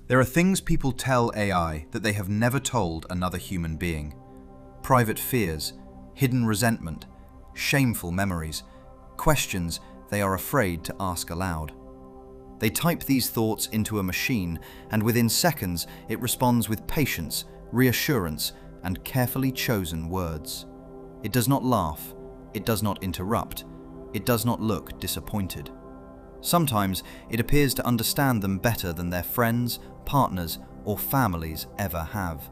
There are things people tell AI that they have never told another human being. Private fears, hidden resentment, shameful memories, questions they are afraid to ask aloud. They type these thoughts into a machine, and within seconds it responds with patience, reassurance, and carefully chosen words. It does not laugh, it does not interrupt, it does not look disappointed. Sometimes it appears to understand them better than their friends, partners, or families ever have.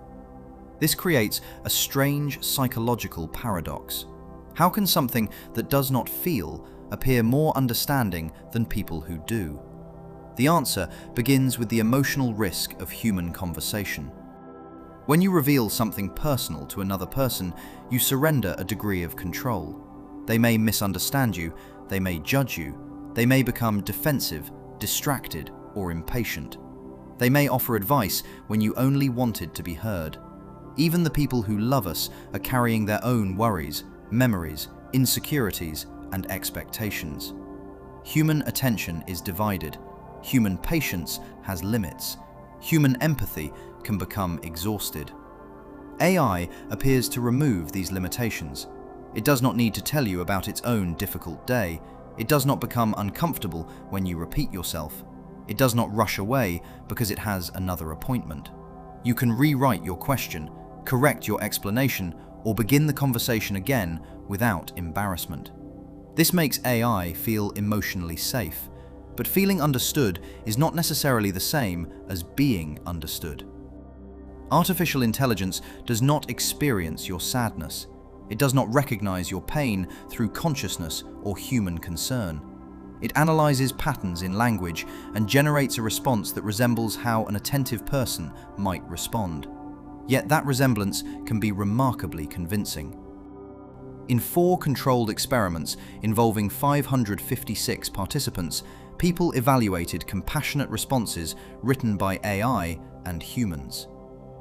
This creates a strange psychological paradox. How can something that does not feel appear more understanding than people who do? The answer begins with the emotional risk of human conversation. When you reveal something personal to another person, you surrender a degree of control. They may misunderstand you, they may judge you, they may become defensive, distracted, or impatient. They may offer advice when you only wanted to be heard. Even the people who love us are carrying their own worries, memories, insecurities, and expectations. Human attention is divided. Human patience has limits. Human empathy can become exhausted. AI appears to remove these limitations. It does not need to tell you about its own difficult day. It does not become uncomfortable when you repeat yourself. It does not rush away because it has another appointment. You can rewrite your question, correct your explanation, or begin the conversation again without embarrassment. This makes AI feel emotionally safe, but feeling understood is not necessarily the same as being understood. Artificial intelligence does not experience your sadness. It does not recognize your pain through consciousness or human concern. It analyzes patterns in language and generates a response that resembles how an attentive person might respond. Yet that resemblance can be remarkably convincing. In 4 controlled experiments involving 556 participants, people evaluated compassionate responses written by AI and humans.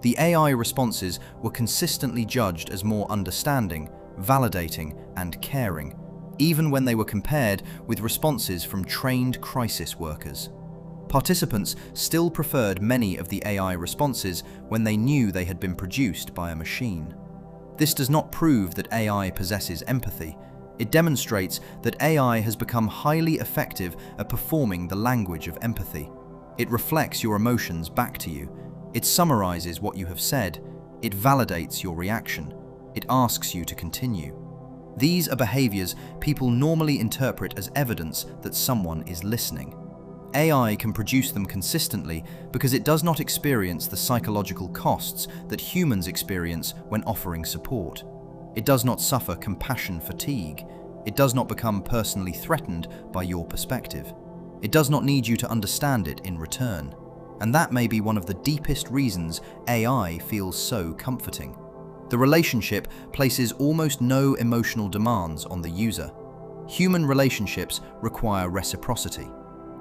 The AI responses were consistently judged as more understanding, validating, and caring, even when they were compared with responses from trained crisis workers. Participants still preferred many of the AI responses when they knew they had been produced by a machine. This does not prove that AI possesses empathy. It demonstrates that AI has become highly effective at performing the language of empathy. It reflects your emotions back to you. It summarizes what you have said. It validates your reaction. It asks you to continue. These are behaviors people normally interpret as evidence that someone is listening. AI can produce them consistently because it does not experience the psychological costs that humans experience when offering support. It does not suffer compassion fatigue. It does not become personally threatened by your perspective. It does not need you to understand it in return. And that may be one of the deepest reasons AI feels so comforting. The relationship places almost no emotional demands on the user. Human relationships require reciprocity.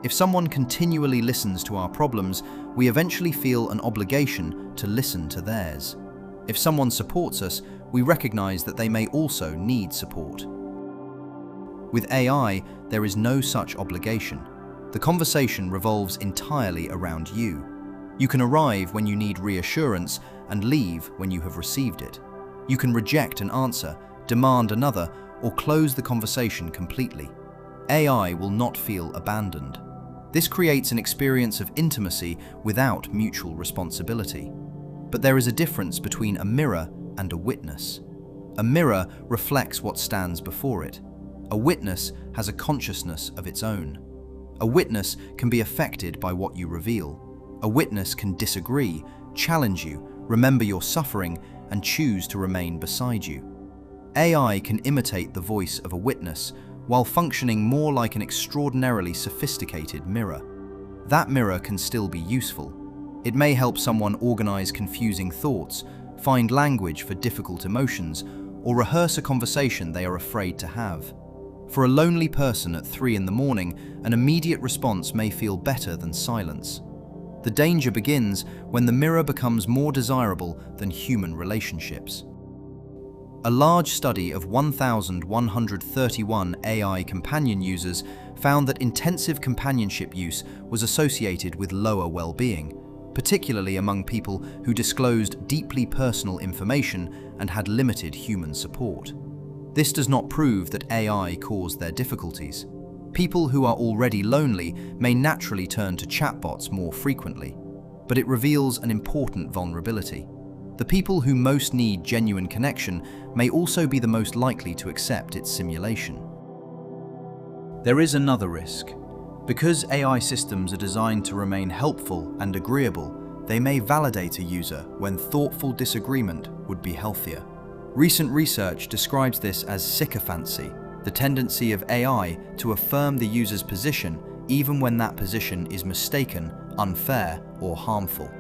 If someone continually listens to our problems, we eventually feel an obligation to listen to theirs. If someone supports us, we recognize that they may also need support. With AI, there is no such obligation. The conversation revolves entirely around you. You can arrive when you need reassurance and leave when you have received it. You can reject an answer, demand another, or close the conversation completely. AI will not feel abandoned. This creates an experience of intimacy without mutual responsibility. But there is a difference between a mirror and a witness. A mirror reflects what stands before it. A witness has a consciousness of its own. A witness can be affected by what you reveal. A witness can disagree, challenge you, remember your suffering, and choose to remain beside you. AI can imitate the voice of a witness while functioning more like an extraordinarily sophisticated mirror. That mirror can still be useful. It may help someone organize confusing thoughts, find language for difficult emotions, or rehearse a conversation they are afraid to have. For a lonely person at 3 in the morning, an immediate response may feel better than silence. The danger begins when the mirror becomes more desirable than human relationships. A large study of 1,131 AI companion users found that intensive companionship use was associated with lower well-being. particularly among people who disclosed deeply personal information and had limited human support. This does not prove that AI caused their difficulties. People who are already lonely may naturally turn to chatbots more frequently, but it reveals an important vulnerability. The people who most need genuine connection may also be the most likely to accept its simulation. There is another risk. Because AI systems are designed to remain helpful and agreeable, they may validate a user when thoughtful disagreement would be healthier. Recent research describes this as sycophancy, the tendency of AI to affirm the user's position even when that position is mistaken, unfair, or harmful.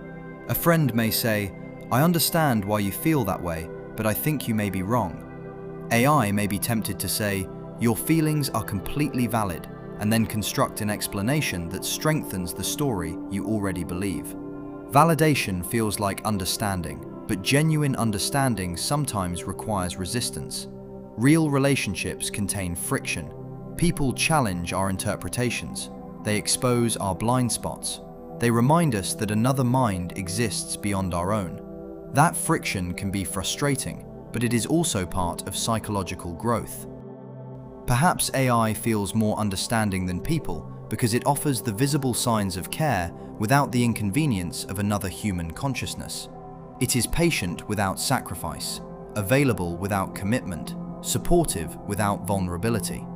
A friend may say, "I understand why you feel that way, but I think you may be wrong." AI may be tempted to say, "Your feelings are completely valid," and then construct an explanation that strengthens the story you already believe. Validation feels like understanding, but genuine understanding sometimes requires resistance. Real relationships contain friction. People challenge our interpretations. They expose our blind spots. They remind us that another mind exists beyond our own. That friction can be frustrating, but it is also part of psychological growth. Perhaps AI feels more understanding than people because it offers the visible signs of care without the inconvenience of another human consciousness. It is patient without sacrifice, available without commitment, supportive without vulnerability.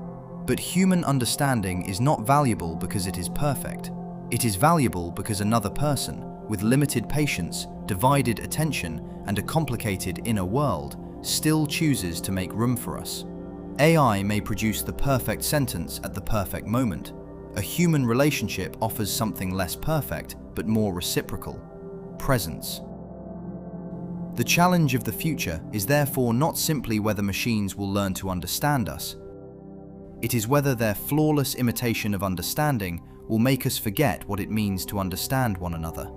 But human understanding is not valuable because it is perfect. It is valuable because another person, with limited patience, divided attention, and a complicated inner world, still chooses to make room for us. AI may produce the perfect sentence at the perfect moment. A human relationship offers something less perfect, but more reciprocal: presence. The challenge of the future is therefore not simply whether machines will learn to understand us. It is whether their flawless imitation of understanding will make us forget what it means to understand one another.